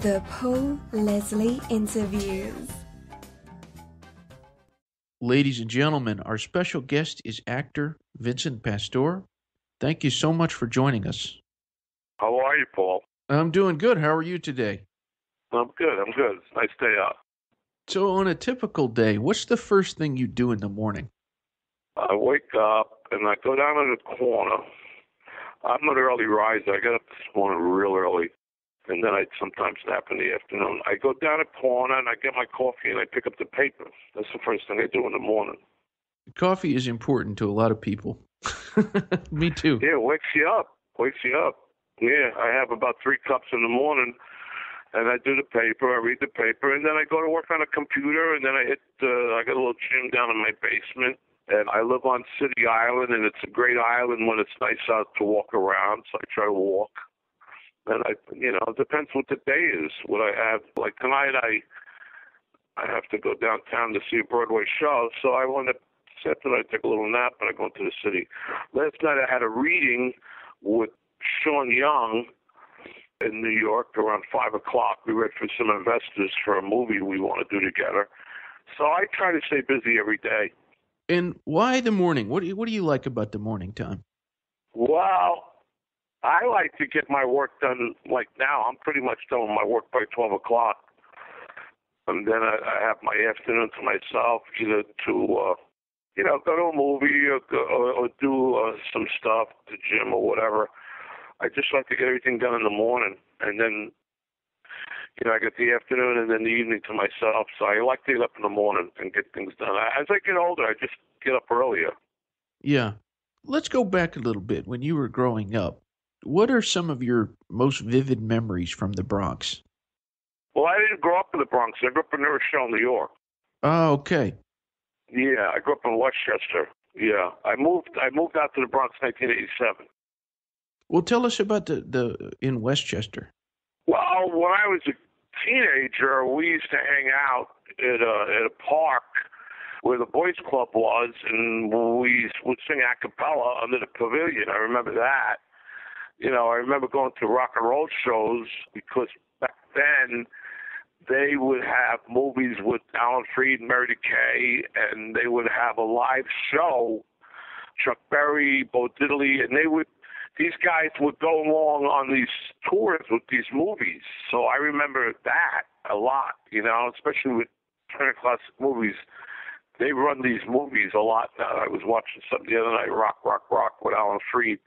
The Paul Leslie Interviews. Ladies and gentlemen, our special guest is actor Vincent Pastore. Thank you so much for joining us. How are you, Paul? I'm doing good. How are you today? I'm good. It's a nice day out. So on a typical day, what's the first thing you do in the morning? I wake up and I go down to the corner. I'm an early riser. I get up this morning real early, and then I sometimes nap in the afternoon. I go down the corner and I get my coffee and I pick up the paper. That's the first thing I do in the morning. Coffee is important to a lot of people. Me too. Yeah, it wakes you up. Yeah, I have about 3 cups in the morning, and I do the paper. I read the paper, and then I go to work on a computer, and then I got a little gym down in my basement. And I live on City Island, and it's a great island when it's nice out to walk around, so I try to walk. And it depends what the day is, what I have. Like tonight, I have to go downtown to see a Broadway show, so I want to sit and I take a little nap, and I go into the city. Last night I had a reading with Sean Young in New York around 5 o'clock. We read for some investors for a movie we want to do together. So I try to stay busy every day. And why the morning? What do you like about the morning time? Well, I like to get my work done. Like now, I'm pretty much done with my work by 12 o'clock. And then I have my afternoon to myself, either to go to a movie or do some stuff, the gym or whatever. I just like to get everything done in the morning, and then, I get the afternoon and then the evening to myself. So I like to get up in the morning and get things done. As I get older, I just get up earlier. Yeah. Let's go back a little bit. When you were growing up, what are some of your most vivid memories from the Bronx? Well, I didn't grow up in the Bronx. I grew up in New Rochelle, New York. Oh, okay. Yeah, I grew up in Westchester. Yeah, I moved out to the Bronx in 1987. Well, tell us about the in Westchester. Well, when I was a teenager, we used to hang out at a park where the boys' club was, and we would sing a cappella under the pavilion. I remember that. I remember going to rock and roll shows because back then they would have movies with Alan Freed and Mary Kay, and they would have a live show, Chuck Berry, Bo Diddley, and these guys would go along on these tours with these movies. So I remember that a lot, especially with Turner Classic Movies. They run these movies a lot now. I was watching something the other night, Rock with Alan Freed.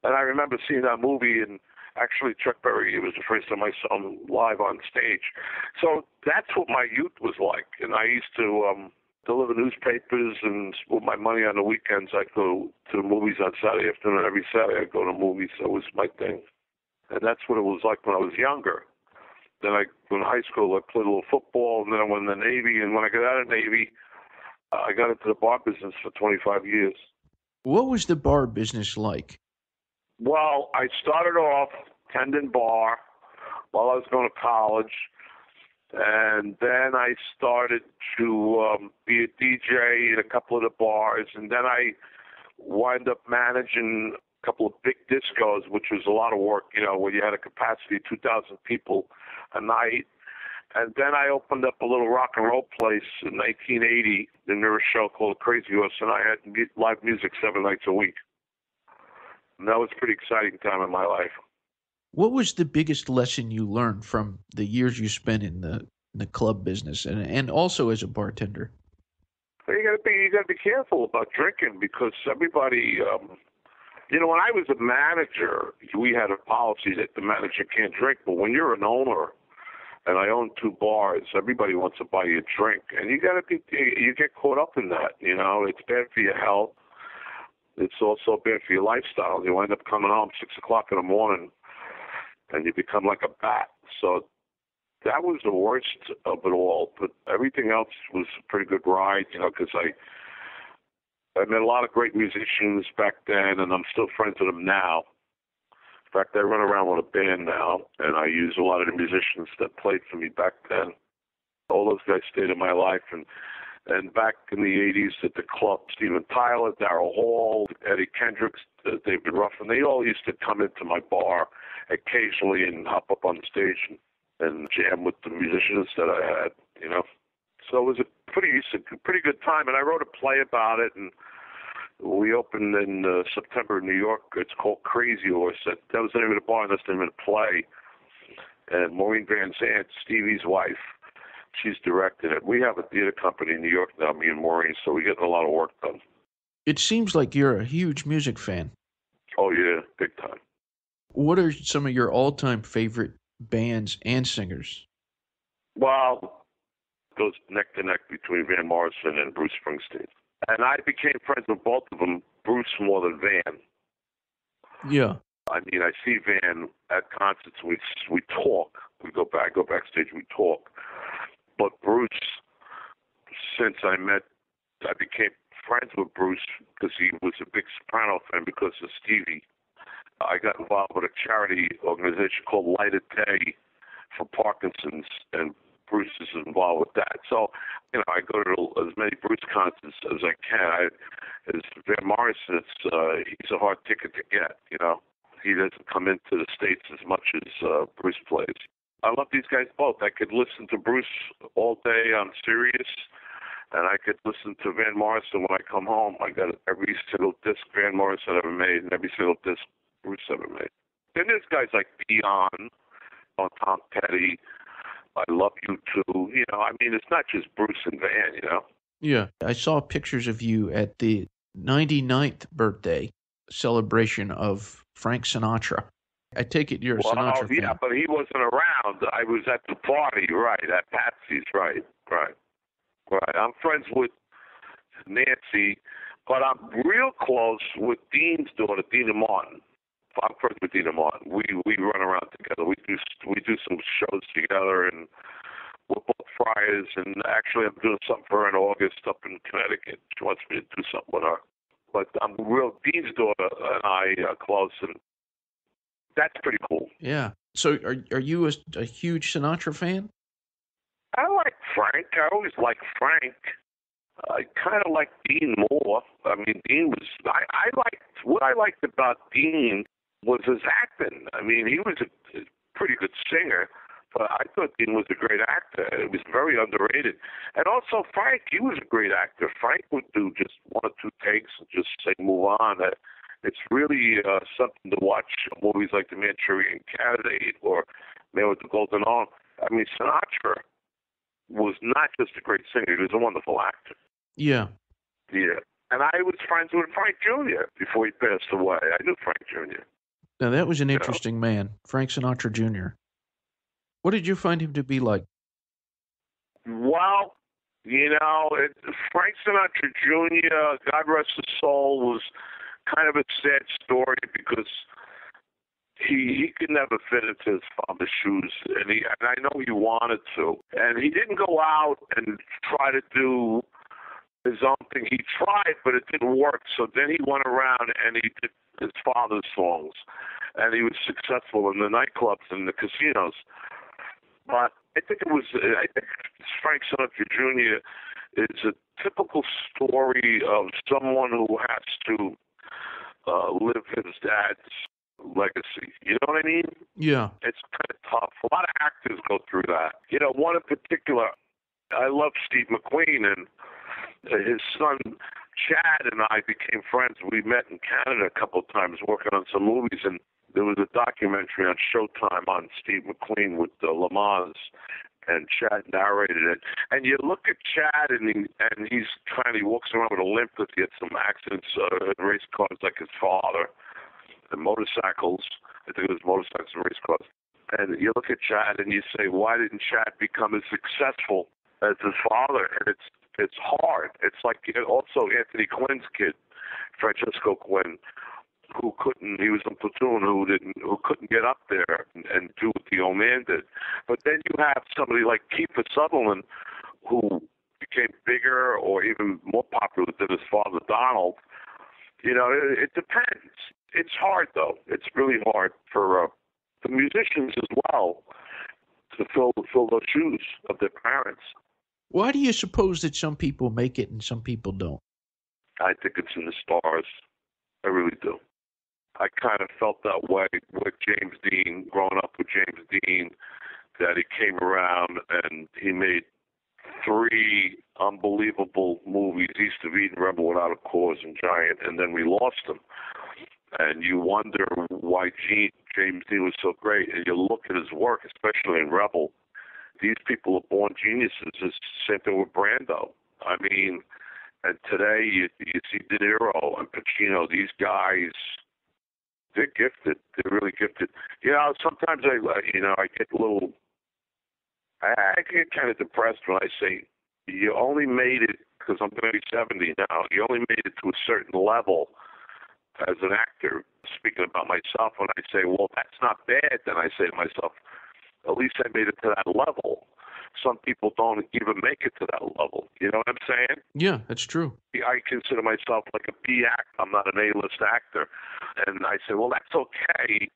And I remember seeing that movie, and actually Chuck Berry, it was the first time I saw him live on stage. So that's what my youth was like. And I used to deliver newspapers, and with my money on the weekends, I'd go to the movies on Saturday afternoon. Every Saturday I'd go to movies. That was my thing. And that's what it was like when I was younger. Then in high school, I played a little football, and then I went in the Navy. And when I got out of the Navy, I got into the bar business for 25 years. What was the bar business like? Well, I started off tending bar while I was going to college. And then I started to be a DJ in a couple of the bars. And then I wound up managing a couple of big discos, which was a lot of work, where you had a capacity of 2,000 people a night. And then I opened up a little rock and roll place in 1980 in New Rochelle called Crazy Horse, and I had live music 7 nights a week. And that was a pretty exciting time in my life. What was the biggest lesson you learned from the years you spent in the club business and also as a bartender? Well, you gotta be careful about drinking, because everybody, when I was a manager, we had a policy that the manager can't drink. But when you're an owner, and I own 2 bars, everybody wants to buy you a drink, and you get caught up in that. It's bad for your health. It's also bad for your lifestyle. You end up coming home 6 o'clock in the morning, and you become like a bat. So that was the worst of it all. But everything else was a pretty good ride, because I met a lot of great musicians back then, and I'm still friends with them now. In fact, I run around with a band now, and I use a lot of the musicians that played for me back then. All those guys stayed in my life, and back in the 80s at the club, Steven Tyler, Darrell Hall, Eddie Kendricks, David Ruffin, they all used to come into my bar occasionally and hop up on the stage and and jam with the musicians that I had, you know. So it was a pretty good time, and I wrote a play about it, and we opened in September in New York. It's called Crazy Horse. That was the name of the bar, and that's the name of the play. And Maureen Van Zandt, Stevie's wife, she's directed it. We have a theater company in New York now, me and Maureen, so we're getting a lot of work done. It seems like you're a huge music fan. Oh, yeah, big time. What are some of your all-time favorite bands and singers? Well, it goes neck to neck between Van Morrison and Bruce Springsteen. And I became friends with both of them, Bruce more than Van. Yeah. I mean, I see Van at concerts. We talk. We go backstage. We talk. But Bruce, since I became friends with Bruce because he was a big soprano fan because of Stevie. I got involved with a charity organization called Light of Day for Parkinson's, and Bruce is involved with that. So, you know, I go to as many Bruce concerts as I can. As Van Morrison, he's a hard ticket to get, you know. He doesn't come into the States as much as Bruce plays. I love these guys both. I could listen to Bruce all day on Sirius, and I could listen to Van Morrison when I come home. I got every single disc Van Morrison ever made and every single disc Bruce ever made. Then there's guys like Beyond, Tom Petty, I Love You Too. You know, I mean, it's not just Bruce and Van, you know. Yeah. I saw pictures of you at the 99th birthday celebration of Frank Sinatra. I take it you're a Sinatra fan. Yeah, but he wasn't around. I was at the party, right, at Patsy's, right. I'm friends with Nancy, but I'm real close with Dean's daughter, Dina Martin. I'm friends with Dina Martin. We run around together. We do some shows together, and we're both friars. And actually, I'm doing something for her in August up in Connecticut. She wants me to do something with her. But I'm Dean's daughter and I are close, and that's pretty cool. Yeah. So are you a huge Sinatra fan? I like Frank. I always liked Frank. I kind of like Dean more. I mean, Dean was. What I liked about Dean was his acting. I mean, he was a pretty good singer, but I thought Dean was a great actor. It was very underrated. And also Frank, he was a great actor. Frank would do just one or two takes and just say, move on. It's really something to watch movies like The Manchurian Candidate or Man with the Golden Arm. I mean, Sinatra was not just a great singer, he was a wonderful actor. Yeah. Yeah. And I was friends with Frank Jr. before he passed away. I knew Frank Jr. Now, that was an interesting man, Frank Sinatra Jr. What did you find him to be like? Well, you know, Frank Sinatra Jr., God rest his soul, was kind of a sad story because he could never fit into his father's shoes, and I know he wanted to. And he didn't go out and try to do his own thing. He tried, but it didn't work. So then he went around and he did his father's songs, and he was successful in the nightclubs and the casinos. But I think Frank Sinatra Jr. is a typical story of someone who has to live his dad's legacy. You know what I mean? Yeah. It's kind of tough. A lot of actors go through that. You know, one in particular, I love Steve McQueen, and his son Chad and I became friends. We met in Canada a couple of times working on some movies, and there was a documentary on Showtime on Steve McQueen with Le Mans, and Chad narrated it. And you look at Chad, and he walks around with a limp because he had some accidents in race cars like his father, and motorcycles. I think it was motorcycles and race cars. And you look at Chad and you say, why didn't Chad become as successful as his father? And it's hard. It's like also Anthony Quinn's kid, Francesco Quinn, he was in Platoon, who couldn't get up there and do what the old man did. But then you have somebody like Kiefer Sutherland, who became bigger or even more popular than his father Donald. You know, it depends. It's hard, though. It's really hard for the musicians as well to fill those shoes of their parents. Why do you suppose that some people make it and some people don't? I think it's in the stars. I really do. I kind of felt that way with James Dean, growing up with James Dean. that he came around and he made 3 unbelievable movies, East of Eden, Rebel Without a Cause, and Giant, and then we lost him. And you wonder why James Dean was so great. And you look at his work, especially in Rebel, these people are born geniuses. It's the same thing with Brando. I mean, and today you see De Niro and Pacino, these guys, they're gifted. They're really gifted. You know, sometimes I get a little, I get kind of depressed when I say, you only made it, because I'm going to be 70 now, you only made it to a certain level as an actor. Speaking about myself, when I say, well, that's not bad, then I say to myself, at least I made it to that level. Some people don't even make it to that level. You know what I'm saying? Yeah, that's true. I consider myself like a B actor. I'm not an A-list actor. And I say, well, that's okay,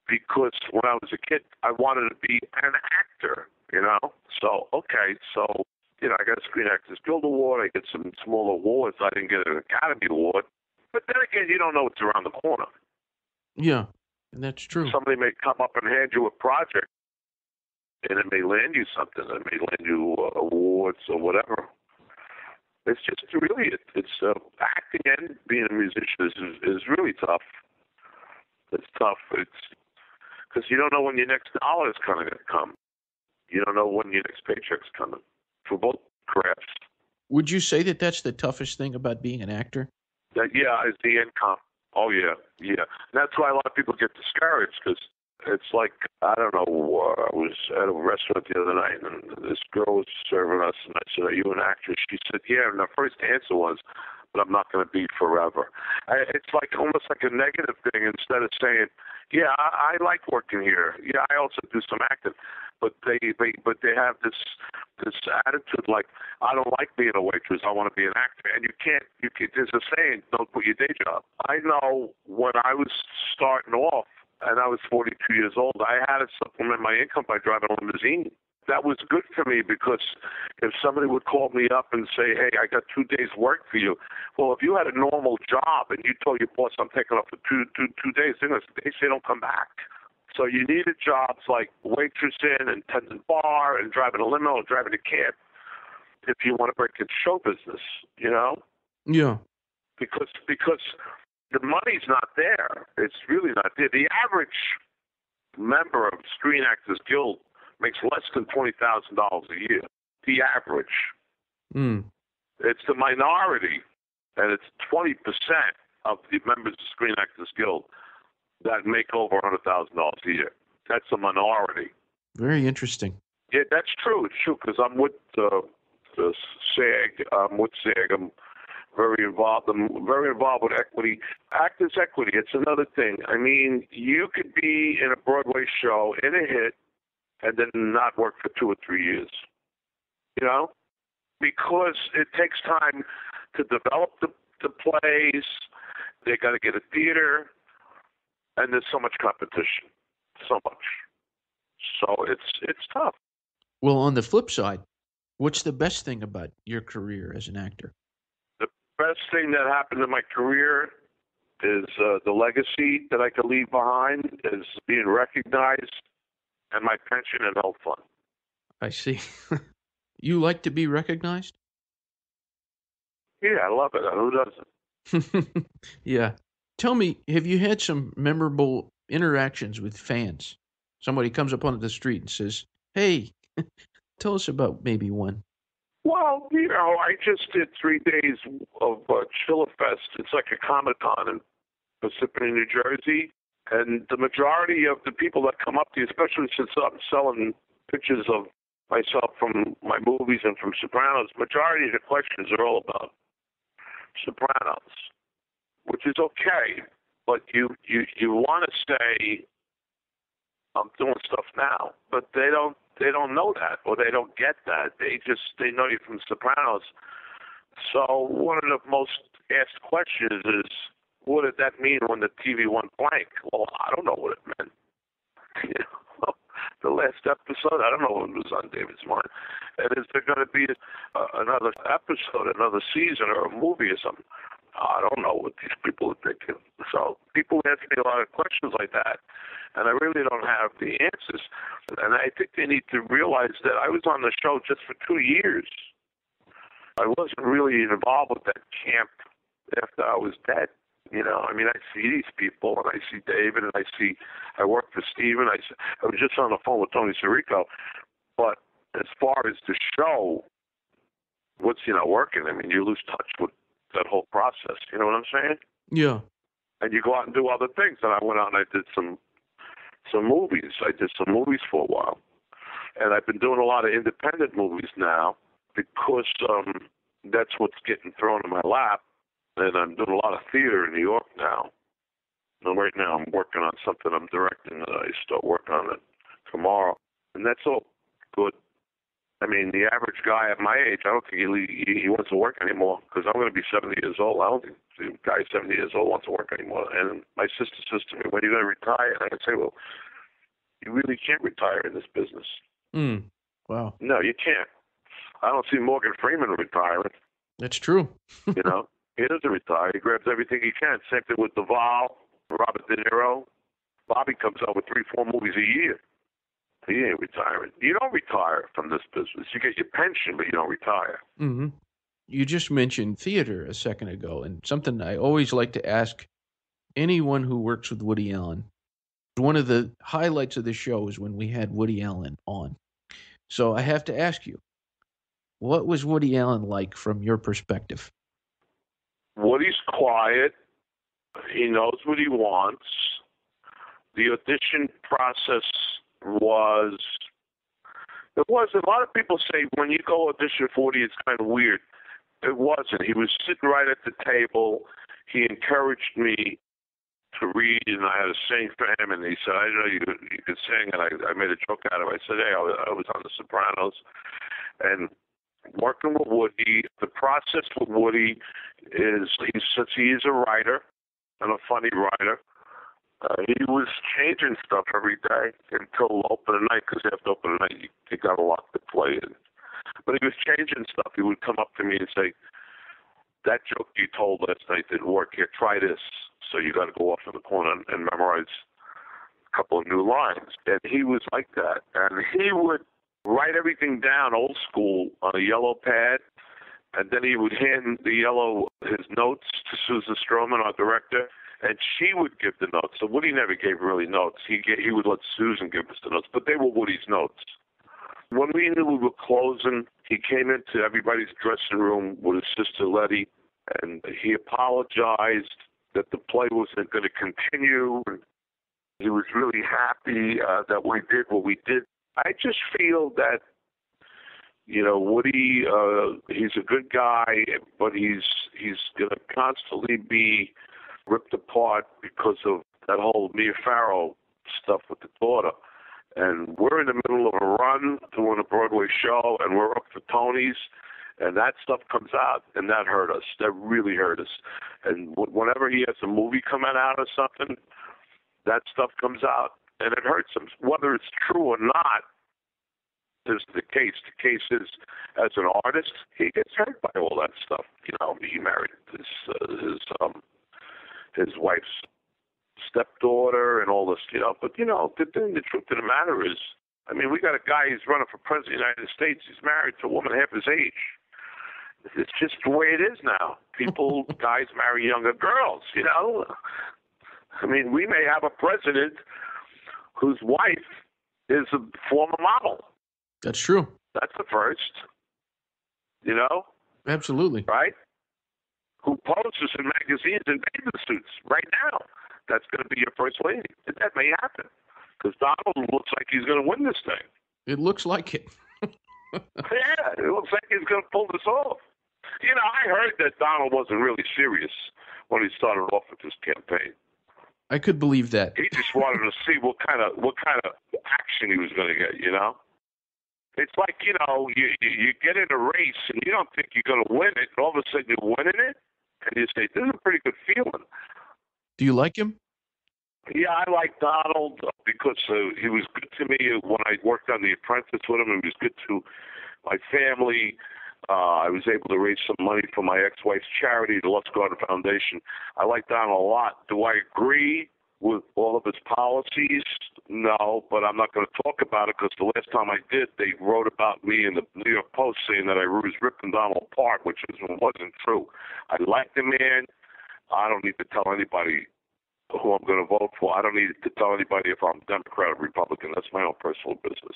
because when I was a kid, I wanted to be an actor, you know? So, okay, so, you know, I got a Screen Actors Guild Award. I get some small awards. I didn't get an Academy Award. But then again, you don't know what's around the corner. Yeah, that's true. Somebody may come up and hand you a project, and it may land you something. It may land you awards or whatever. It's just really, it's acting and being a musician is really tough. It's tough. It's because you don't know when your next dollar is going to come. You don't know when your next paycheck's coming for both crafts. Would you say that that's the toughest thing about being an actor? Yeah, is the income. Oh, yeah. And that's why a lot of people get discouraged, because it's like, I don't know, I was at a restaurant the other night, and this girl was serving us, and I said, are you an actress? She said, yeah, and the first answer was, but I'm not going to be forever. It's like almost like a negative thing, instead of saying, yeah, I like working here. Yeah, I also do some acting. But they have this attitude like, I don't like being a waitress. I want to be an actor. And you can't. There's a saying, don't quit your day job. I know when I was starting off, and I was 42 years old, I had to supplement my income by driving a limousine. That was good for me, because if somebody would call me up and say, hey, I got 2 days work for you. Well, if you had a normal job and you told your boss I'm taking off for two days, they say don't come back. So you needed jobs like waitressing and tending bar and driving a limo and driving a cab if you want to break into show business, you know? Yeah. Because the money's not there. It's really not there. The average member of Screen Actors Guild makes less than $20,000 a year. The average. It's the minority, and it's 20% of the members of Screen Actors Guild that make over $100,000 a year. That's a minority. Very interesting. Yeah, that's true. It's true, because I'm with the SAG. I'm with SAG. I'm very involved. I'm very involved with equity. Actors' equity, it's another thing. I mean, you could be in a Broadway show, in a hit, and then not work for 2 or 3 years. You know? Because it takes time to develop the plays. They got to get a theater. And there's so much competition, so much. So it's tough. Well, on the flip side, what's the best thing about your career as an actor? The best thing that happened in my career is the legacy that I could leave behind, is being recognized, and my pension and health fund. I see. You like to be recognized? Yeah, I love it. Who doesn't? Yeah. Tell me, have you had some memorable interactions with fans? Somebody comes up onto the street and says, hey, tell us about maybe one. Well, you know, I just did 3 days of Chiller Fest. It's like a Comic-Con in Parsippany, New Jersey. And the majority of the people that come up to you, especially since I'm selling pictures of myself from my movies and from Sopranos, majority of the questions are all about Sopranos, which is okay, but you want to say I'm doing stuff now, but they don't know that, or they don't get that. They know you from Sopranos. So one of the most asked questions is, what did that mean when the TV went blank? Well, I don't know what it meant. You know, the last episode, I don't know what was on David's mind. And is there going to be another episode, another season, or a movie or something? I don't know what these people are thinking. So people ask me a lot of questions like that, and I really don't have the answers. And I think they need to realize that I was on the show just for 2 years. I wasn't really involved with that camp after I was dead. You know, I mean, I see these people, and I see David, and I work for Steven. I was just on the phone with Tony Sirico. But as far as the show, what's, working? I mean, you lose touch with that whole process. You know what I'm saying? Yeah. And you go out and do other things. And I went out and I did some movies. I did some movies for a while. And I've been doing a lot of independent movies now because that's what's getting thrown in my lap. And I'm doing a lot of theater in New York now. And right now I'm working on something I'm directing that I start working on it tomorrow. And that's all good. I mean, the average guy at my age, I don't think he wants to work anymore because I'm going to be 70 years old. I don't think the guy 70 years old wants to work anymore. And my sister says to me, when are you going to retire? And I say, well, you really can't retire in this business. Wow. No, you can't. I don't see Morgan Freeman retiring. That's true. He doesn't retire. He grabs everything he can. Same thing with Duvall, Robert De Niro. Bobby comes out with 3-4 movies a year. He ain't retiring. You don't retire from this business. You get your pension, but you don't retire. Mm-hmm. You just mentioned theater a second ago, and something I always like to ask anyone who works with Woody Allen. One of the highlights of the show is when we had Woody Allen on. So I have to ask you, what was Woody Allen like from your perspective? Woody's quiet. He knows what he wants. The audition process was a lot of people say when you go audition for Woody, it's kind of weird. It wasn't. He was sitting right at the table. He encouraged me to read, and I had a sing for him, and he said, I didn't know you could sing, and I made a joke out of it. I said, hey, I was on The Sopranos. And working with Woody, the process with Woody is, since he is a writer and a funny writer, he was changing stuff every day until open at night, because after open at night, you got a lot to play in. But he was changing stuff. He would come up to me and say, that joke you told last night didn't work. Here, try this. So you got to go off in the corner and memorize a couple of new lines. And he was like that. And he would write everything down old school on a yellow pad, and then he would hand his notes to Susan Stroman, our director, and she would give the notes. So Woody never gave really notes. He would let Susan give us the notes, but they were Woody's notes. When we knew we were closing, he came into everybody's dressing room with his sister Letty, and he apologized that the play wasn't going to continue. He was really happy that we did what we did. I just feel that, Woody, he's a good guy, but he's going to constantly be ripped apart because of that whole Mia Farrow stuff with the daughter. And we're in the middle of a run doing a Broadway show, and we're up for Tony's, and that stuff comes out, and that hurt us. That really hurt us. And whenever he has a movie coming out or something, that stuff comes out, and it hurts him. Whether it's true or not is the case. The case is, as an artist, he gets hurt by all that stuff. He married his wife's stepdaughter and all this, But, the truth of the matter is, we got a guy who's running for president of the United States. He's married to a woman half his age. It's just the way it is now. Guys marry younger girls, we may have a president whose wife is a former model. That's true. That's the first. Absolutely. Right? Who poses in magazines in bathing suits right now. That's going to be your first lady. That may happen. Because Donald looks like he's going to win this thing. It looks like it. Yeah, it looks like he's going to pull this off. I heard that Donald wasn't really serious when he started off with this campaign. I could believe that. He just wanted to see what kind of action he was going to get, It's like, you get in a race and you don't think you're going to win it, and all of a sudden you're winning it, and you say, this is a pretty good feeling. Do you like him? Yeah, I like Donald because he was good to me when I worked on The Apprentice with him. He was good to my family. I was able to raise some money for my ex-wife's charity, the Lust Garden Foundation. I like Donald a lot. Do I agree with all of his policies? No, but I'm not going to talk about it because the last time I did, they wrote about me in the New York Post saying that I was ripping Donald apart, which wasn't true. I like the man. I don't need to tell anybody who I'm going to vote for. I don't need to tell anybody if I'm Democrat or Republican. That's my own personal business.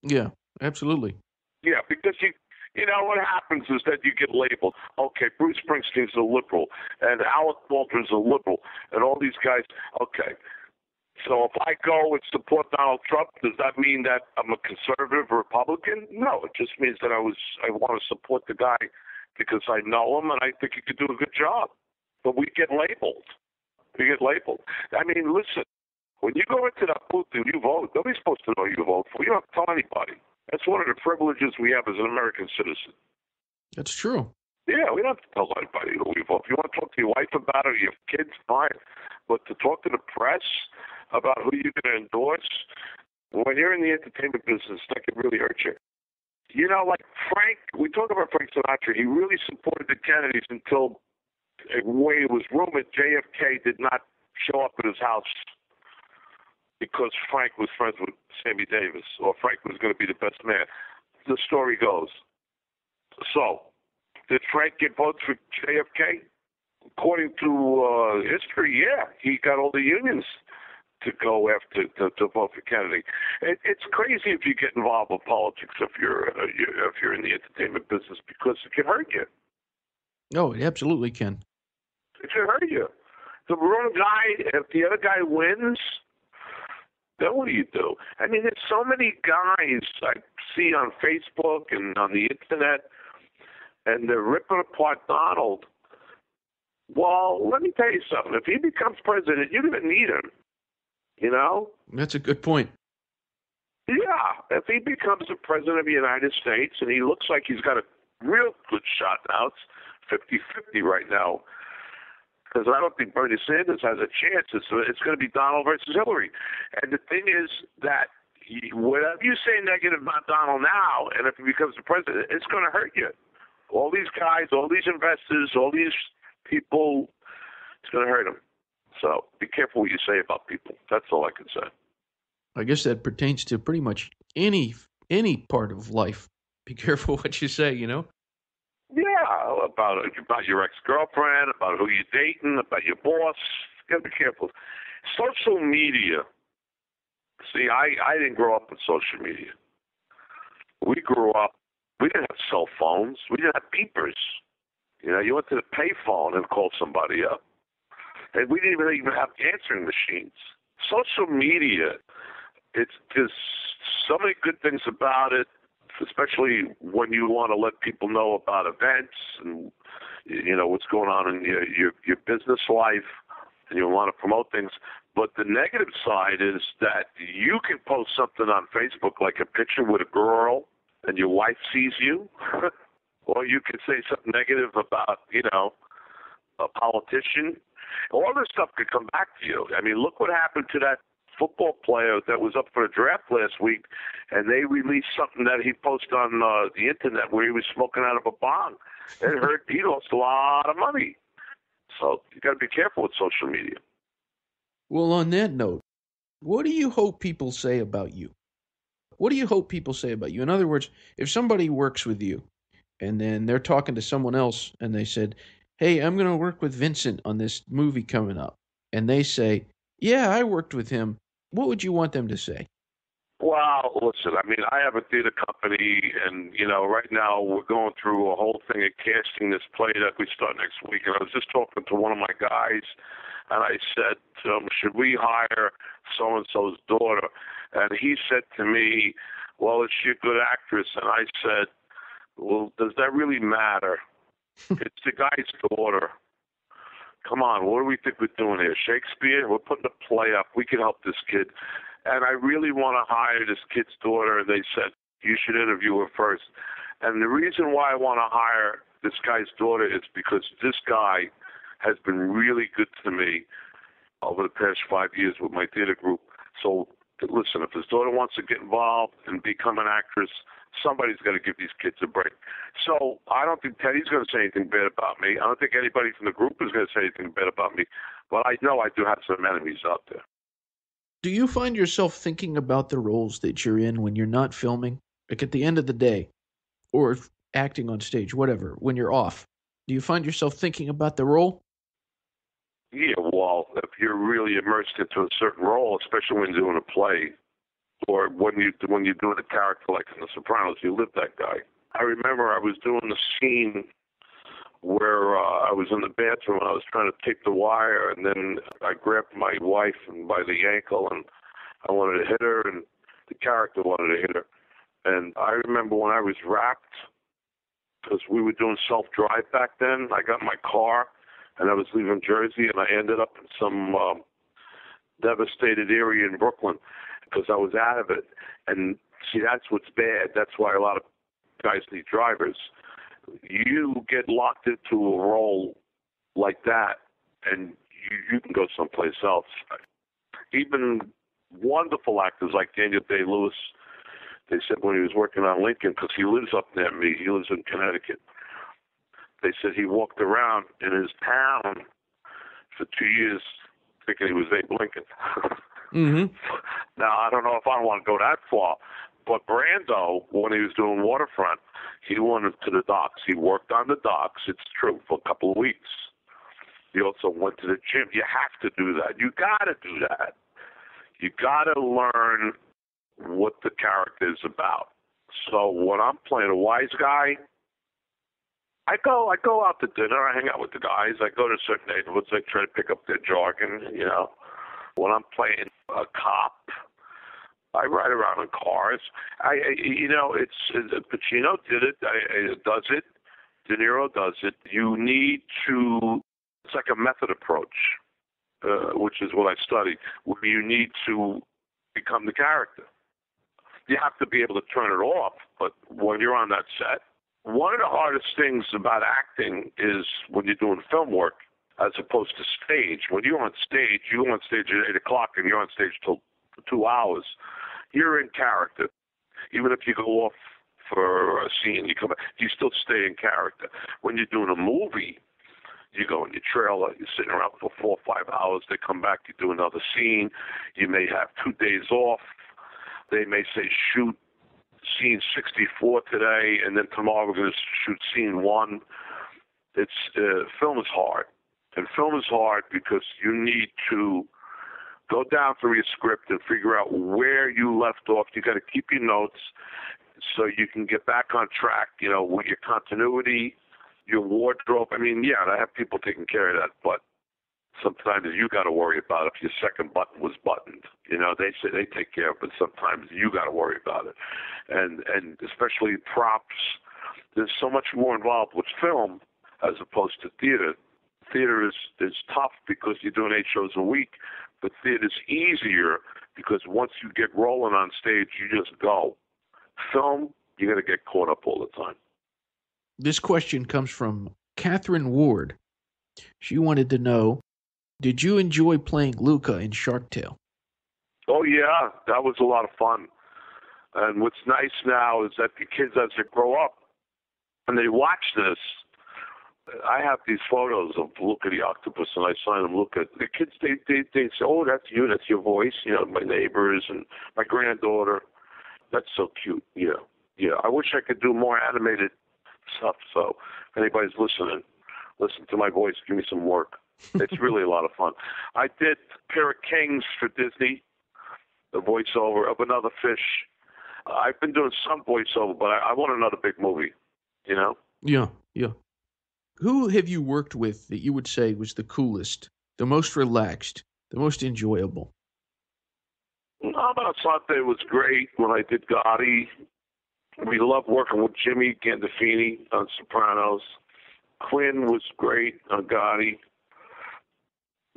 Yeah, absolutely. Yeah, because you know what happens is that you get labeled. Okay, Bruce Springsteen's a liberal, and Alec Baldwin's a liberal, and all these guys. Okay, so if I go and support Donald Trump, does that mean that I'm a conservative Republican? No, it just means that I want to support the guy because I know him and I think he could do a good job. But we get labeled. We get labeled. I mean, listen, when you go into that booth and you vote, nobody's supposed to know you vote for. You don't have to tell anybody. That's one of the privileges we have as an American citizen. That's true. Yeah, we don't have to tell anybody who we vote. If you want to talk to your wife about it or your kids, fine. But to talk to the press about who you're going to endorse, when you're in the entertainment business, that can really hurt you. You know, like Frank, we talk about Frank Sinatra. He really supported the Kennedys until, the way it was rumored, JFK did not show up at his house because Frank was friends with Sammy Davis, or Frank was going to be the best man. The story goes. So, did Frank get votes for JFK? According to history, yeah. He got all the unions to go after to vote for Kennedy. It's crazy if you get involved with politics if you're in the entertainment business because it can hurt you. Oh, it absolutely can. It can hurt you. The wrong guy, if the other guy wins, then what do? I mean, there's so many guys I see on Facebook and on the internet, and they're ripping apart Donald. Well, let me tell you something. If he becomes president, you're going to need him. You know? That's a good point. Yeah. If he becomes the president of the United States and he looks like he's got a real good shot now, it's 50-50 right now. Because I don't think Bernie Sanders has a chance. It's going to be Donald versus Hillary. And the thing is that whatever you say negative about Donald now, and if he becomes the president, it's going to hurt you. All these guys, all these investors, all these people, it's going to hurt them. So be careful what you say about people. That's all I can say. I guess that pertains to pretty much any part of life. Be careful what you say, you know? Yeah, about your ex-girlfriend, about who you're dating, about your boss. You got to be careful. Social media. See, I didn't grow up with social media. We grew up, we didn't have cell phones. We didn't have beepers. You know, you went to the payphone and called somebody up. And we didn't even have answering machines. Social media, there's so many good things about it, especially when you want to let people know about events and, you know, what's going on in your business life, and you want to promote things. But the negative side is that you can post something on Facebook, like a picture with a girl, and your wife sees you, or you can say something negative about, you know, a politician. All this stuff could come back to you. I mean, look what happened to that football player that was up for the draft last week, and they released something that he posted on the internet where he was smoking out of a bong. It hurt. He lost a lot of money. So you got to be careful with social media. Well, on that note, what do you hope people say about you? What do you hope people say about you? In other words, if somebody works with you and then they're talking to someone else and they said, hey, I'm going to work with Vincent on this movie coming up, and they say, yeah, I worked with him, what would you want them to say? Well, listen, I mean, I have a theater company, and, you know, right now we're going through a whole thing of casting this play that we start next week. And I was just talking to one of my guys, and I said to him, should we hire so-and-so's daughter? And he said to me, well, is she a good actress? And I said, well, does that really matter? It's the guy's daughter. Come on, what do we think we're doing here? Shakespeare? We're putting a play up. We can help this kid. And I really want to hire this kid's daughter. And they said, you should interview her first. And the reason why I want to hire this guy's daughter is because this guy has been really good to me over the past 5 years with my theater group. So listen, if his daughter wants to get involved and become an actress, somebody's got to give these kids a break. So I don't think Teddy's going to say anything bad about me. I don't think anybody from the group is going to say anything bad about me. But I know I do have some enemies out there. Do you find yourself thinking about the roles that you're in when you're not filming? Like at the end of the day, or acting on stage, whatever, when you're off? Do you find yourself thinking about the role? Yeah, well, if you're really immersed into a certain role, especially when you're doing a play, or when you're doing a character like in The Sopranos, you live that guy. I remember I was doing the scene where I was in the bathroom and I was trying to tape the wire, and then I grabbed my wife by the ankle and I wanted to hit her, and the character wanted to hit her. And I remember when I was wrapped, because we were doing self-drive back then, I got in my car and I was leaving Jersey, and I ended up in some devastated area in Brooklyn because I was out of it. And see, that's what's bad. That's why a lot of guys need drivers. You get locked into a role like that, and you can go someplace else. Even wonderful actors like Daniel Day-Lewis, they said when he was working on Lincoln, because he lives up near me, he lives in Connecticut, they said he walked around in his town for 2 years thinking he was Abe Lincoln. Mm-hmm. Now, I don't know if I want to go that far, but Brando, when he was doing Waterfront, he went to the docks. He worked on the docks, it's true, for a couple of weeks. He also went to the gym. You have to do that. You got to do that. You got to learn what the character is about. So when I'm playing a wise guy, I go out to dinner. I hang out with the guys. I go to certain neighborhoods. I try to pick up their jargon, When I'm playing a cop, I ride around in cars. Pacino did it. Does it. De Niro does it. You need to. It's like a method approach, which is what I studied. Where you need to become the character. You have to be able to turn it off. But when you're on that set, one of the hardest things about acting is when you're doing film work, as opposed to stage. When you're on stage at 8 o'clock and you're on stage till 2 hours. You're in character. Even if you go off for a scene, you come back, you still stay in character. When you're doing a movie, you go in your trailer, you're sitting around for 4 or 5 hours, they come back, you do another scene, you may have 2 days off, they may say shoot scene 64 today, and then tomorrow we're going to shoot scene 1. Film is hard. And film is hard because you need to go down through your script and figure out where you left off. You got to keep your notes so you can get back on track, with your continuity, your wardrobe. I mean, yeah, I have people taking care of that, but sometimes you got to worry about if your second button was buttoned. They say they take care of it, but sometimes you got to worry about it. And especially props, there's so much more involved with film as opposed to theater. Theater is tough because you're doing 8 shows a week, but theater's easier because once you get rolling on stage, you just go. Film, you got to get caught up all the time. This question comes from Catherine Ward. She wanted to know, did you enjoy playing Luca in Shark Tale? Oh, yeah, that was a lot of fun. And what's nice now is that the kids, as they grow up and they watch this, I have these photos of Luca the Octopus, and I sign them Luca. The kids, they say, oh, that's you, that's your voice, my neighbors and my granddaughter. That's so cute, Yeah, I wish I could do more animated stuff, so if anybody's listening, listen to my voice, give me some work. It's really a lot of fun. I did Pair of Kings for Disney, the voiceover of Another Fish. I've been doing some voiceover, but I want another big movie, Yeah. Who have you worked with that you would say was the coolest, the most relaxed, the most enjoyable? Asante was great when I did Gotti. We loved working with Jimmy Gandolfini on Sopranos. Quinn was great on Gotti.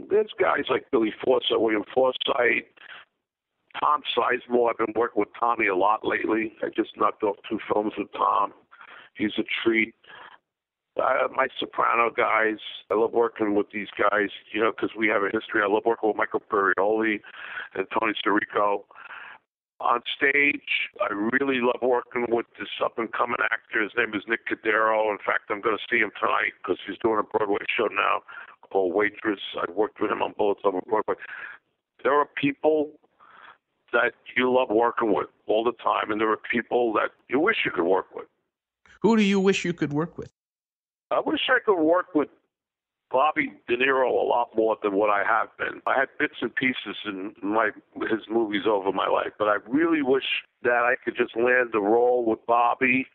There's guys like Billy Forsythe, William Forsythe, Tom Sizemore. I've been working with Tommy a lot lately. I just knocked off 2 films with Tom. He's a treat. My Soprano guys, I love working with these guys, because we have a history. I love working with Michael Perrioli and Tony Sirico. On stage, I really love working with this up-and-coming actor. His name is Nick Cadero. In fact, I'm going to see him tonight because he's doing a Broadway show now called Waitress. I've worked with him on Bullets Over Broadway. There are people that you love working with all the time, and there are people that you wish you could work with. Who do you wish you could work with? I wish I could work with Bobby De Niro a lot more than what I have been. I had bits and pieces in his movies over my life, but I really wish that I could just land a role with Bobby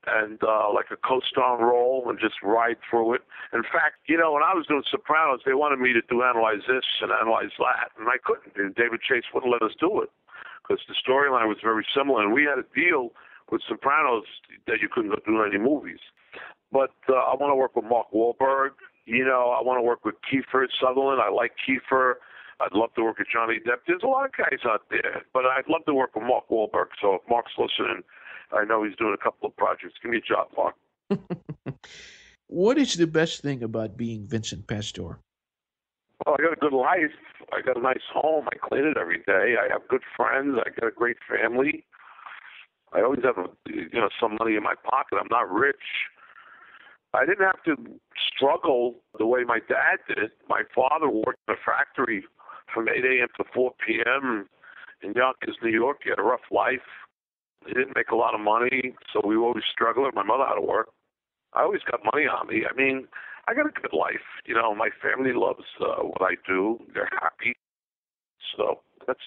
and like a co-star role and just ride through it. In fact, when I was doing Sopranos, they wanted me to do Analyze This and Analyze That, and I couldn't. And David Chase wouldn't let us do it because the storyline was very similar, and we had a deal with Sopranos that you couldn't do any movies. But I want to work with Mark Wahlberg. I want to work with Kiefer Sutherland. I like Kiefer. I'd love to work with Johnny Depp. There's a lot of guys out there, but I'd love to work with Mark Wahlberg. So if Mark's listening, I know he's doing a couple of projects. Give me a job, Mark. What is the best thing about being Vincent Pastore? Well, I got a good life. I got a nice home. I clean it every day. I have good friends. I got a great family. I always have some money in my pocket. I'm not rich. I didn't have to struggle the way my dad did. My father worked in a factory from 8 a.m. to 4 p.m. in Yonkers, New York. He had a rough life. He didn't make a lot of money, so we were always struggling. My mother had to work. I always got money on me. I mean, I got a good life. My family loves what I do. They're happy. So that's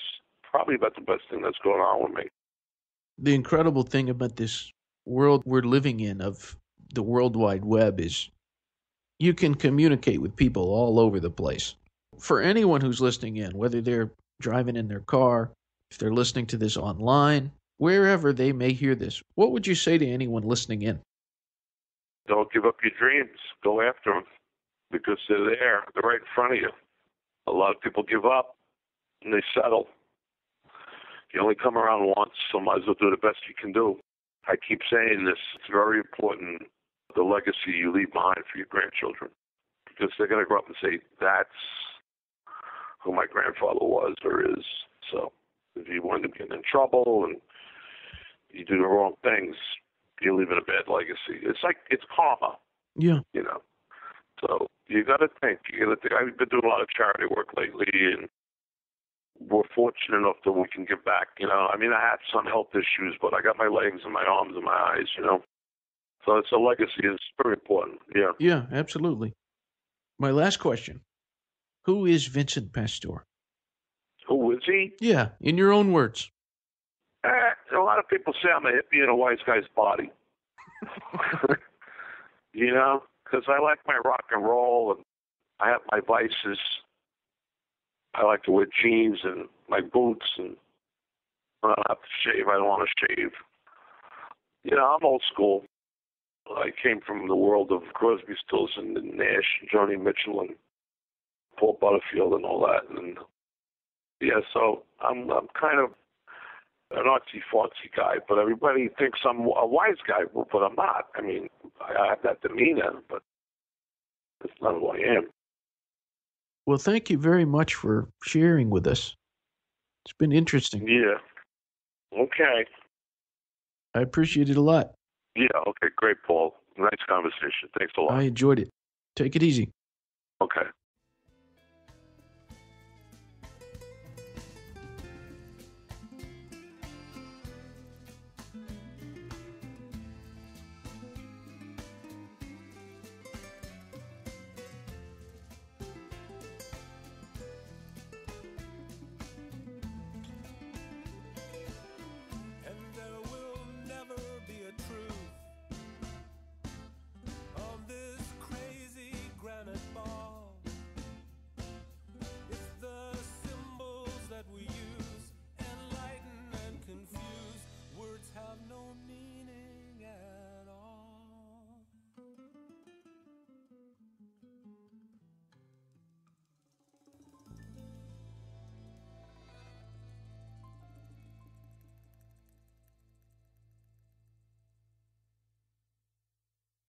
probably about the best thing that's going on with me. The incredible thing about this world we're living in of the World Wide Web is you can communicate with people all over the place. For anyone who's listening in, whether they're driving in their car, if they're listening to this online, wherever they may hear this, what would you say to anyone listening in? Don't give up your dreams. Go after them because they're there. They're right in front of you. A lot of people give up and they settle. You only come around once, so might as well do the best you can do. I keep saying this. It's very important, the legacy you leave behind for your grandchildren, because they're going to grow up and say, that's who my grandfather was or is. So if you wind up getting in trouble and you do the wrong things, you're leaving a bad legacy. It's karma. Yeah. So you got to think. I've been doing a lot of charity work lately, and we're fortunate enough that we can give back. I had some health issues, but I got my legs and my arms and my eyes, So it's a legacy. It's very important. Yeah. Yeah, absolutely. My last question. Who is Vincent Pastore? Who is he? Yeah, in your own words. A lot of people say I'm a hippie in a wise guy's body. Because I like my rock and roll, and I have my vices. I like to wear jeans and my boots, and when I don't have to shave, I don't want to shave. I'm old school. I came from the world of Crosby, Stills, and Nash, and Joni Mitchell, and Paul Butterfield, and all that. And so I'm kind of an artsy-fartsy guy, but everybody thinks I'm a wise guy, but I'm not. I have that demeanor, but that's not who I am. Well, thank you very much for sharing with us. It's been interesting. Yeah. Okay. I appreciate it a lot. Yeah, okay, great, Paul. Nice conversation. Thanks a lot. I enjoyed it. Take it easy. Okay.